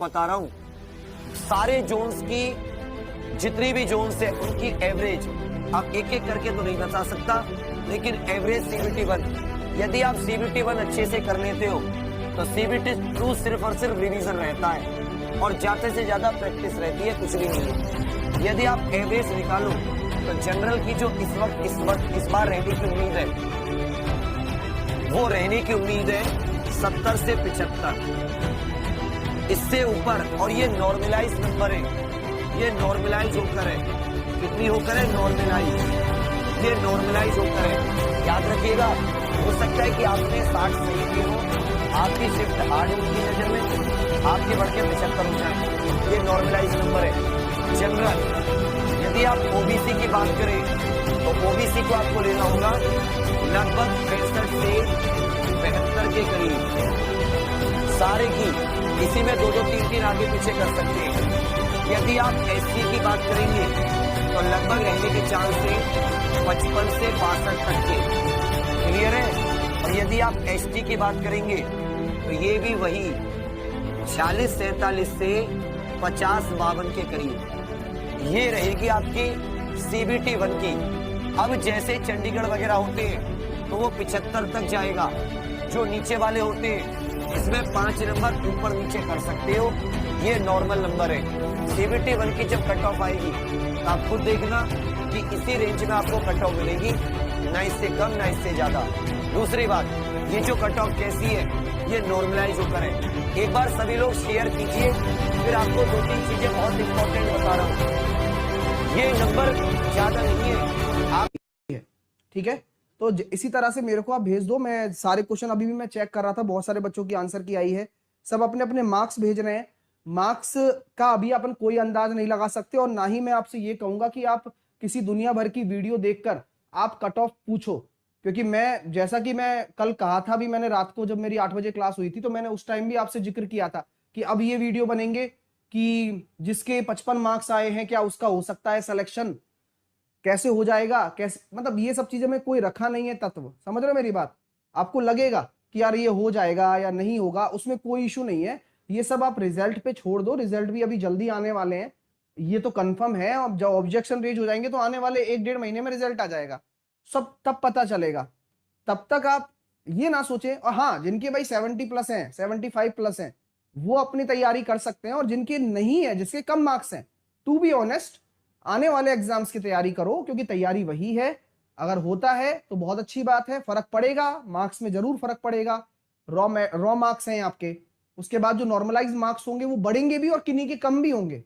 बता रहा हूं, सारे जोन्स की जितनी भी जोन्स है उनकी एवरेज आप एक एक करके तो नहीं बता सकता, लेकिन एवरेज CBT1, यदि आप CBT1 अच्छे से कर लेते हो तो CBT2 सिर्फ और सिर्फ रिवीजन रहता है और ज्यादा से ज्यादा प्रैक्टिस रहती है, कुछ भी नहीं है। यदि आप एवरेज निकालो तो जनरल की जो इस बार रहने की उम्मीद है, वो रहने की उम्मीद है 70 से 75, इससे ऊपर। और ये नॉर्मलाइज नंबर है, ये नॉर्मलाइज होकर है, कितनी होकर है? नॉर्मलाइज, ये नॉर्मलाइज होकर है। याद रखिएगा, हो सकता है कि आपने 60 सही किए हो, आपकी शिफ्ट हार्ड उनकी नजर में आपके बढ़ के 75 हो जाए, ये नॉर्मलाइज नंबर है। जनरल, यदि आप OBC की बात करें तो OBC को आपको लेना होगा लगभग 65 से 72 के करीब, सारे की इसी में 2-2, 3-3 आगे पीछे कर सकते हैं। यदि आप SC की बात करेंगे तो लगभग रहने के चांस है 55 से 62 तक के, क्लियर है। और यदि आप ST की बात करेंगे तो ये भी वही 40-47 से 50-52 के करीब, ये रहेगी आपकी CBT1 की। अब जैसे चंडीगढ़ वगैरह होते हैं तो वो 75 तक जाएगा, जो नीचे वाले होते हैं इसमें 5 नंबर ऊपर नीचे कर सकते हो, ये नॉर्मल नंबर है। CBT1 की जब कट ऑफ आएगी तो आप खुद देखना कि इसी रेंज में आपको कट ऑफ मिलेगी, ना इससे कम ना इससे ज्यादा। दूसरी बात, ये जो कट ऑफ कैसी है, ये नॉर्मलाइज होकर है। एक बार सभी लोग शेयर कीजिए, फिर आपको 2-3 चीजें बहुत इंपॉर्टेंट बता रहा हूँ। ये नंबर ज्यादा नहीं है, आप ठीक है। तो इसी तरह से मेरे को आप भेज दो, मैं सारे क्वेश्चन अभी भी मैं चेक कर रहा था, बहुत सारे बच्चों की आंसर की आई है, सब अपने अपने मार्क्स भेज रहे हैं। मार्क्स का अभी अपन कोई अंदाज नहीं लगा सकते, और ना ही मैं आपसे ये कहूंगा कि आप किसी दुनिया भर की वीडियो देखकर आप कट ऑफ पूछो, क्योंकि मैं, जैसा कि मैं कल कहा था भी, मैंने रात को जब मेरी 8 बजे क्लास हुई थी तो मैंने उस टाइम भी आपसे जिक्र किया था कि अब ये वीडियो बनेंगे कि जिसके 55 मार्क्स आए हैं क्या उसका हो सकता है सिलेक्शन, कैसे हो जाएगा, कैसे, मतलब ये सब चीजें में कोई रखा नहीं है तत्व, समझ रहे हो मेरी बात। आपको लगेगा कि यार ये हो जाएगा या नहीं होगा, उसमें कोई इशू नहीं है, ये सब आप रिजल्ट पे छोड़ दो, रिजल्ट भी अभी जल्दी आने वाले हैं, ये तो कंफर्म है। अब जब ऑब्जेक्शन रेज हो जाएंगे तो आने वाले 1-1.5 महीने में रिजल्ट आ जाएगा, सब तब पता चलेगा। तब तक आप ये ना सोचें। और हाँ, जिनके भाई 70 प्लस हैं, 75 प्लस हैं, वो अपनी तैयारी कर सकते हैं, और जिनके नहीं है, जिसके कम मार्क्स हैं, टू बी ऑनेस्ट, आने वाले एग्जाम्स की तैयारी करो, क्योंकि तैयारी वही है। अगर होता है तो बहुत अच्छी बात है, फर्क पड़ेगा, मार्क्स में जरूर फर्क पड़ेगा। रॉ मार्क्स हैं आपके, उसके बाद जो नॉर्मलाइज मार्क्स होंगे वो बढ़ेंगे भी और किन्हीं के कम भी होंगे,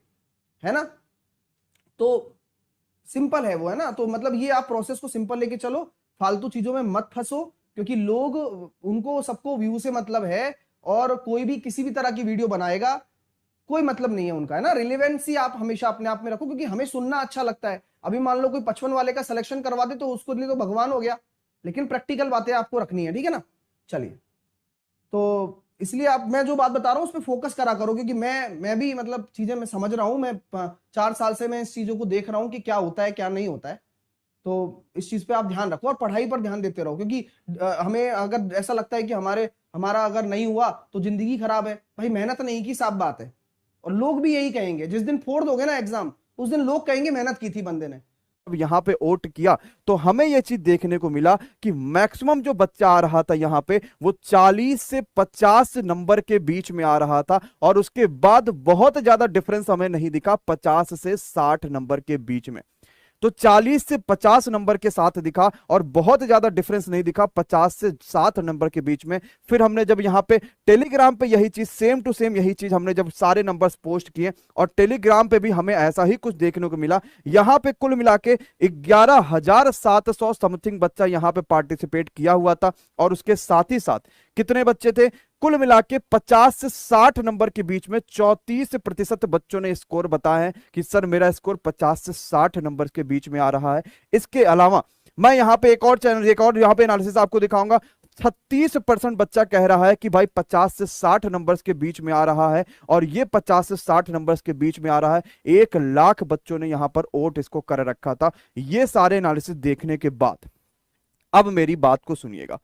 है ना। तो सिंपल है वो, है ना। तो मतलब ये आप प्रोसेस को सिंपल लेके चलो, फालतू चीजों में मत फंसो, क्योंकि लोग, उनको सबको व्यू से मतलब है, और कोई भी किसी भी तरह की वीडियो बनाएगा कोई मतलब नहीं है उनका, है ना। रिलेवेंसी आप हमेशा अपने आप में रखो, क्योंकि हमें सुनना अच्छा लगता है। अभी मान लो कोई 55 वाले का सिलेक्शन करवा दे तो उसको लिए तो भगवान हो गया, लेकिन प्रैक्टिकल बातें आपको रखनी है, ठीक है ना। चलिए, तो इसलिए आप, मैं जो बात बता रहा हूं उस पर फोकस करा करो, क्योंकि मैं भी मतलब चीजें मैं समझ रहा हूं, मैं 4 साल से मैं इस चीजों को देख रहा हूं कि क्या होता है क्या नहीं होता है। तो इस चीज पे आप ध्यान रखो और पढ़ाई पर ध्यान देते रहो, क्योंकि हमें अगर ऐसा लगता है कि हमारा अगर नहीं हुआ तो जिंदगी खराब है, भाई मेहनत नहीं की, साफ बात है। और लोग भी यही कहेंगे, जिस दिन फोड़ दोगे ना एग्जाम, उस दिन लोग कहेंगे मेहनत की थी बंदे ने। अब यहाँ पे वोट किया तो हमें यह चीज देखने को मिला कि मैक्सिमम जो बच्चा आ रहा था यहाँ पे वो 40 से 50 नंबर के बीच में आ रहा था, और उसके बाद बहुत ज्यादा डिफरेंस हमें नहीं दिखा 50 से 60 नंबर के बीच में। तो 40 से 50 नंबर के साथ दिखा, और बहुत ज्यादा डिफरेंस नहीं दिखा 50 से 60 नंबर के बीच में। फिर हमने जब यहाँ पे टेलीग्राम पे यही चीज सेम टू सेम यही चीज हमने जब सारे नंबर्स पोस्ट किए, और टेलीग्राम पे भी हमें ऐसा ही कुछ देखने को मिला। यहाँ पे कुल मिला के 11,700 समथिंग बच्चा यहाँ पे पार्टिसिपेट किया हुआ था, और उसके साथ ही साथ कितने बच्चे थे, कुल मिला के 50 से 60 नंबर के बीच में 34% बच्चों ने स्कोर बताया है कि सर मेरा स्कोर 50 से 60 नंबर के बीच में आ रहा है। इसके अलावा मैं यहाँ पे एक और यहाँ पे एनालिसिस आपको दिखाऊंगा। 36% बच्चा कह रहा है कि भाई 50 से 60 नंबर्स के बीच में आ रहा है, और ये 50 से 60 नंबर्स के बीच में आ रहा है। 1 लाख बच्चों ने यहाँ पर वोट इसको कर रखा था। ये सारे एनालिसिस देखने के बाद अब मेरी बात को सुनिएगा।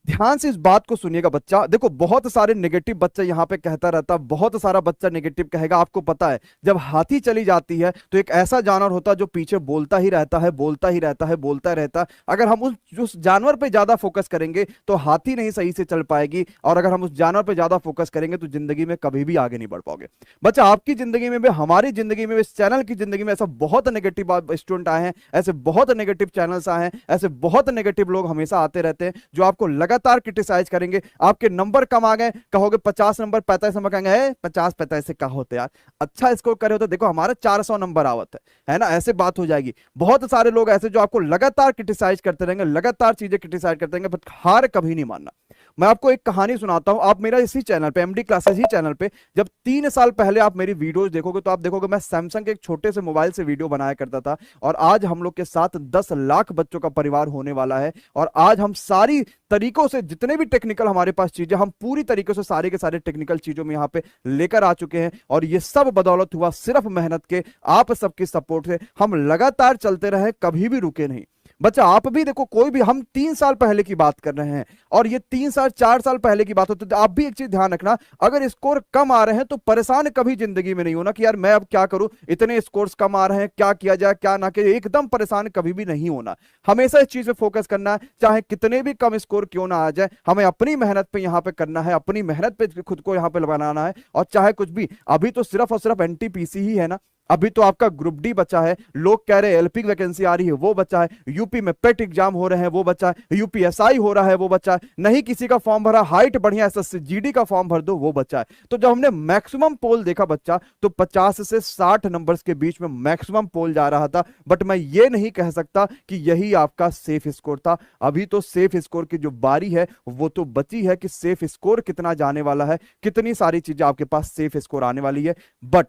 ध्यान से इस बात को सुनिएगा बच्चा। देखो बहुत सारे नेगेटिव बच्चा यहाँ पे कहता रहता, बहुत सारा बच्चा नेगेटिव कहेगा। आपको पता है जब हाथी चली जाती है तो एक ऐसा जानवर होता है जो पीछे बोलता ही रहता है, बोलता ही रहता है, बोलता रहता है। अगर हम उस जानवर पे ज्यादा फोकस करेंगे तो हाथी नहीं सही से चल पाएगी, और अगर हम उस जानवर पे ज्यादा फोकस करेंगे तो जिंदगी में कभी भी आगे नहीं बढ़ पाओगे। बच्चा आपकी जिंदगी में भी, हमारी जिंदगी में भी, इस चैनल की जिंदगी में ऐसा बहुत नेगेटिव स्टूडेंट आए हैं, ऐसे बहुत नेगेटिव चैनल्स आए हैं, ऐसे बहुत नेगेटिव लोग हमेशा आते रहते हैं जो आपको लगातार क्रिटिसाइज करेंगे। आपके नंबर कम आ गए, कहोगे 50 नंबर 45 नंबर, कहेंगे 50-45 से क्या होते यार, अच्छा स्कोर करे हो तो देखो हमारा 400 नंबर आवत है ना, ऐसे बात हो जाएगी। बहुत सारे लोग ऐसे जो आपको लगातार क्रिटिसाइज करते रहेंगे, लगातार चीजें क्रिटिसाइज करते रहेंगे, बट हार कभी नहीं मानना। मैं आपको एक कहानी सुनाता हूं। आप मेरा इसी चैनल पे, एमडी क्लासेस ही चैनल पे, जब 3 साल पहले आप मेरी वीडियोस देखोगे तो आप देखोगे मैं सैमसंग के एक छोटे से मोबाइल से वीडियो बनाया करता था, और आज हम लोग के साथ 10 लाख बच्चों का परिवार होने वाला है। और आज हम सारी तरीकों से, जितने भी टेक्निकल हमारे पास चीजें, हम पूरी तरीके से सारे के सारे टेक्निकल चीजों में यहाँ पे लेकर आ चुके हैं। और ये सब बदौलत हुआ सिर्फ मेहनत के, आप सबकी सपोर्ट से। हम लगातार चलते रहे, कभी भी रुके नहीं। बच्चा आप भी देखो, कोई भी, हम 3 साल पहले की बात कर रहे हैं और ये 3 साल 4 साल पहले की बात होती है। तो आप भी एक चीज ध्यान रखना, अगर स्कोर कम आ रहे हैं तो परेशान कभी जिंदगी में नहीं होना कि यार मैं अब क्या करूं, इतने स्कोर्स कम आ रहे हैं, क्या किया जाए क्या ना किया। एकदम परेशान कभी भी नहीं होना, हमेशा इस चीज पे फोकस करना है। चाहे कितने भी कम स्कोर क्यों ना आ जाए, हमें अपनी मेहनत पे यहाँ पे करना है, अपनी मेहनत पे खुद को यहाँ पे बनाना है। और चाहे कुछ भी, अभी तो सिर्फ और सिर्फ एनटीपीसी ही है ना, अभी तो आपका ग्रुप डी बचा है। लोग कह रहे हैं एलपी की वैकेंसी आ रही है, वो बचा है। यूपी में पेट एग्जाम हो रहे हैं, वो बचा है। यूपीएसआई हो रहा है, वो बचा है। नहीं किसी का फॉर्म भरा, हाइट बढ़िया एसएससी जीडी का फॉर्म भर दो, वो बचा है। तो जब हमने मैक्सिमम पोल देखा बच्चा, तो 50 से 60 नंबर्स के बीच में मैक्सिमम पोल जा रहा था। बट मैं ये नहीं कह सकता कि यही आपका सेफ स्कोर था। अभी तो सेफ स्कोर की जो बारी है वो तो बची है कि सेफ स्कोर कितना जाने वाला है, कितनी सारी चीजें आपके पास सेफ स्कोर आने वाली है। बट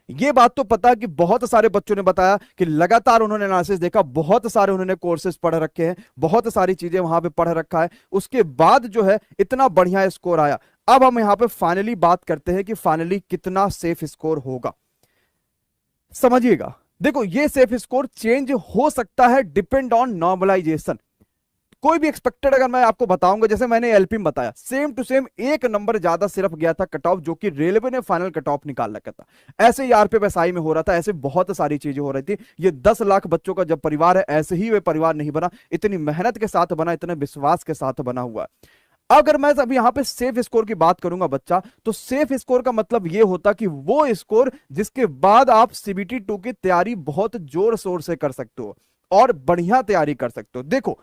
ये बात तो पता है कि बहुत सारे बच्चों ने बताया कि लगातार उन्होंने एनालिसिस देखा, बहुत सारे उन्होंने कोर्सेज पढ़ रखे हैं, बहुत सारी चीजें वहां पे पढ़ रखा है, उसके बाद जो है इतना बढ़िया स्कोर आया। अब हम यहां पे फाइनली बात करते हैं कि फाइनली कितना सेफ स्कोर होगा। समझिएगा, देखो ये सेफ स्कोर चेंज हो सकता है, डिपेंड ऑन नॉर्मलाइजेशन। कोई भी एक्सपेक्टेड अगर मैं आपको बताऊंगा, जैसे मैंने एलपी में बताया, सेम टू सेम 1 नंबर ज्यादा सिर्फ गया था कट ऑफ, जो कि रेलवे ने फाइनल कट ऑफ निकाल रखा था। ऐसे ही आरपीएफएसआई में हो रहा था, ऐसे बहुत सारी चीजें हो रही थी। ये 10 लाख बच्चों का जब परिवार है, ऐसे ही वे परिवार नहीं बना, इतनी मेहनत के साथ बना, इतने विश्वास के साथ बना हुआ। अगर मैं अभी यहां पे सेफ स्कोर की बात करूंगा बच्चा, तो सेफ स्कोर का मतलब यह होता कि वो स्कोर जिसके बाद आप सीबीटी 2 की तैयारी बहुत जोर शोर से कर सकते हो और बढ़िया तैयारी कर सकते हो। देखो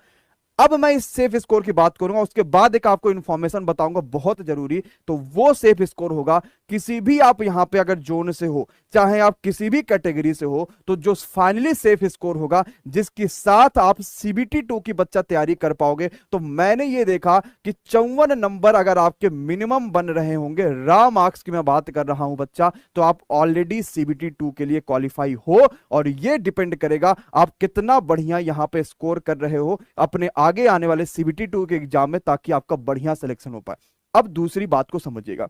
अब मैं इस सेफ स्कोर की बात करूंगा, उसके बाद एक आपको इंफॉर्मेशन बताऊंगा बहुत जरूरी। तो वो सेफ स्कोर होगा, किसी भी आप यहां पे अगर जोन से हो, चाहे आप किसी भी कैटेगरी से हो, तो जो फाइनली सेफ स्कोर होगा जिसके साथ आप सीबीटी 2 की बच्चा तैयारी कर पाओगे। तो मैंने ये देखा कि 54 नंबर अगर आपके मिनिमम बन रहे होंगे, रॉ मार्क्स की मैं बात कर रहा हूं बच्चा, तो आप ऑलरेडी सीबीटी 2 के लिए क्वालिफाई हो। और ये डिपेंड करेगा आप कितना बढ़िया यहां पे स्कोर कर रहे हो अपने आगे आने वाले सीबीटी 2 के एग्जाम में, ताकि आपका बढ़िया सिलेक्शन हो पाए। अब दूसरी बात को समझिएगा,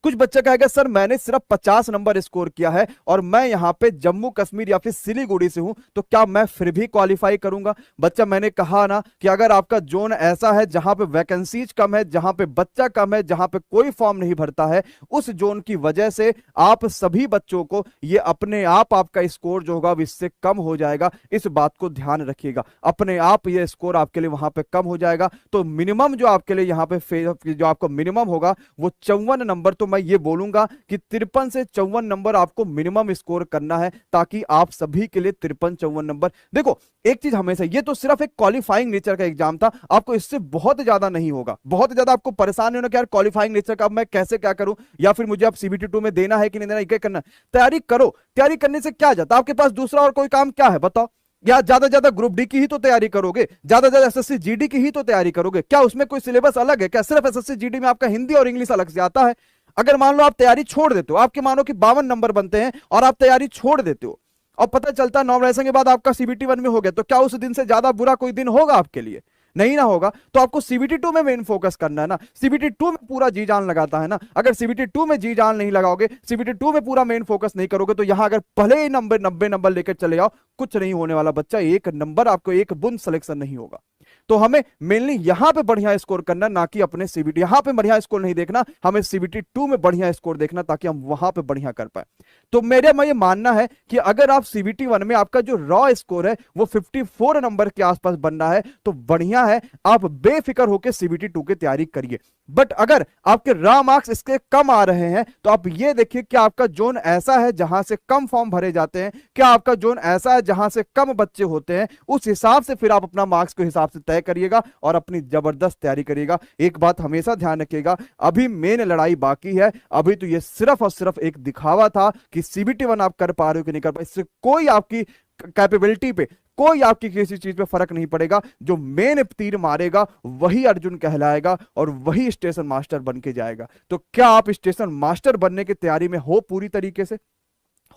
कुछ बच्चा कहेगा सर मैंने सिर्फ 50 नंबर स्कोर किया है और मैं यहां पे जम्मू कश्मीर या फिर सिलीगुड़ी से हूं, तो क्या मैं फिर भी क्वालिफाई करूंगा? बच्चा मैंने कहा ना कि अगर आपका जोन ऐसा है जहां पे वैकेंसीज कम है, जहां पे बच्चा कम है, जहां पे कोई फॉर्म नहीं भरता है, उस जोन की वजह से आप सभी बच्चों को ये अपने आप आपका स्कोर जो होगा इससे कम हो जाएगा। इस बात को ध्यान रखिएगा, अपने आप ये स्कोर आपके लिए वहां पे कम हो जाएगा। तो मिनिमम जो आपके लिए यहाँ पे जो आपका मिनिमम होगा वो 54 नंबर, तो मैं ये बोलूंगा कि 53 से 54 नंबर आपको मिनिमम स्कोर करना है, ताकि आप सभी के लिए 53-54 नंबर। देखो एक चीज हमेशा, ये तो सिर्फ एक क्वालिफाइंग नेचर का एग्जाम था, आपको इससे बहुत ज्यादा नहीं होगा, बहुत ज्यादा आपको परेशान नहीं होना कि यार क्वालिफाइंग नेचर का अब मैं कैसे क्या करूं, या फिर मुझे अब सीबीटी 2 में देना है कि नहीं देना, क्या करना। तैयारी करो, तैयारी करने से क्या जाता, आपके पास दूसरा और कोई काम क्या है बताओ? या ज्यादा ग्रुप डी की ही तो तैयारी करोगे, ज्यादा एसएससी जीडी की ही तो तैयारी करोगे। क्या उसमें कोई सिलेबस अलग है? क्या सिर्फ एसएससी जीडी में आपका हिंदी और इंग्लिश अलग से आता है? अगर मान लो आप तैयारी छोड़ देते हो, आपके मानो कि 52 नंबर बनते हैं और आप तैयारी छोड़ देते हो और पता चलता है नॉर्मलाइजेशन के बाद आपका सीबीटी 1 में हो गया, तो क्या उस दिन से ज्यादा बुरा कोई दिन होगा आपके लिए? नहीं ना होगा। तो आपको सीबीटी 2 में मेन फोकस करना है ना, सीबीटी 2 में पूरा जी जान लगाता है ना। अगर सीबीटी 2 में जी जान नहीं लगाओगे, सीबीटी 2 में पूरा मेन फोकस नहीं करोगे, तो यहां अगर पहले ही 90 नंबर लेकर चले जाओ कुछ नहीं होने वाला बच्चा, 1 नंबर आपको 1 बूंद सिलेक्शन नहीं होगा। तो हमें मेनली यहां पे बढ़िया स्कोर करना, ना कि अपने सीबीटी। यहां पे बढ़िया स्कोर नहीं देखना, हमें सीबीटी 2 में बढ़िया स्कोर देखना, ताकि हम वहां पे बढ़िया कर पाए। तो मेरा ये मानना है कि अगर आप सीबीटी 1 में आपका जो रॉ स्कोर है वो 54 नंबर के आसपास बन रहा है तो बढ़िया है, आप बेफिक्र होकर सीबीटी 2 की तैयारी करिए। बट अगर आपके रॉ मार्क्स इसके कम आ रहे हैं तो आप ये देखिए कि आपका जोन ऐसा है जहां से कम फॉर्म भरे जाते हैं, क्या आपका जोन ऐसा है जहां से कम बच्चे होते हैं, उस हिसाब से फिर आप अपना मार्क्स के हिसाब से तय करिएगा और अपनी जबरदस्त तैयारी करिएगा। एक बात हमेशा ध्यान रखिएगा, अभी मेन लड़ाई बाकी है। अभी तो ये सिर्फ और सिर्फ एक दिखावा था कि सीबीटी 1 आप कर पा रहे हो कि नहीं कर पा, इससे कोई आपकी कैपेबिलिटी पे, कोई आपकी किसी चीज पे फर्क नहीं पड़ेगा। जो मेन तीर मारेगा वही अर्जुन कहलाएगा और वही स्टेशन मास्टर बन के जाएगा। तो क्या आप स्टेशन मास्टर बनने की तैयारी में हो पूरी तरीके से?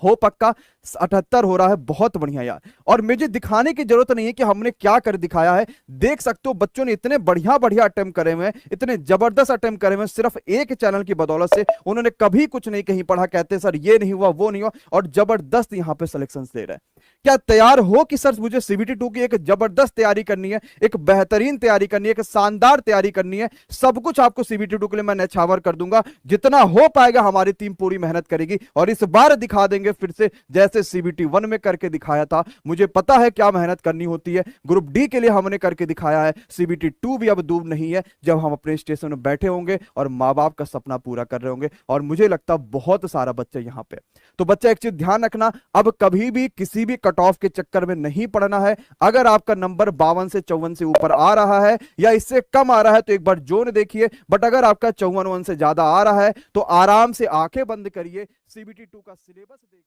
हो पक्का? 78 हो रहा है, बहुत बढ़िया यार। और मुझे दिखाने की जरूरत नहीं है कि हमने क्या कर दिखाया है, देख सकते हो बच्चों ने इतने बढ़िया बढ़िया अटेम्प्ट करे हुए हैं, इतने जबरदस्त अटेम्प्ट करे हुए हैं, सिर्फ एक चैनल की बदौलत से। उन्होंने कभी कुछ नहीं कहीं पढ़ा, कहते सर ये नहीं हुआ वो नहीं हुआ, और जबरदस्त यहां पे सिलेक्शन दे रहे हैं। क्या तैयार हो कि सर मुझे सीबीटी 2 की एक जबरदस्त तैयारी करनी है, एक बेहतरीन तैयारी करनी है, एक शानदार तैयारी करनी है? सब कुछ आपको सीबीटी 2 के लिए मैं न्यौछावर कर दूंगा। जितना हो पाएगा हमारी टीम पूरी मेहनत करेगी और इस बार दिखा देंगे फिर से जैसे सीबीटी 1 में करके दिखाया था। मुझे पता है क्या मेहनत करनी होती है, ग्रुप डी के लिए हमने करके दिखाया है। सीबीटी 2 भी अब दूर नहीं है, जब हम अपने स्टेशन में बैठे होंगे और माँ बाप का सपना पूरा कर रहे होंगे। और मुझे लगता बहुत सारा बच्चा यहां पे। तो बच्चा एक चीज ध्यान रखना, अब कभी भी किसी भी कट ऑफ के चक्कर में नहीं पड़ना है। अगर आपका नंबर 52 से 54 से ऊपर आ रहा है या इससे कम आ रहा है तो एक बार जोन देखिए। बट अगर आपका 54 से ज्यादा आ रहा है तो आराम से आंखें बंद करिए, सीबीटी 2 का सिलेबस देखिए।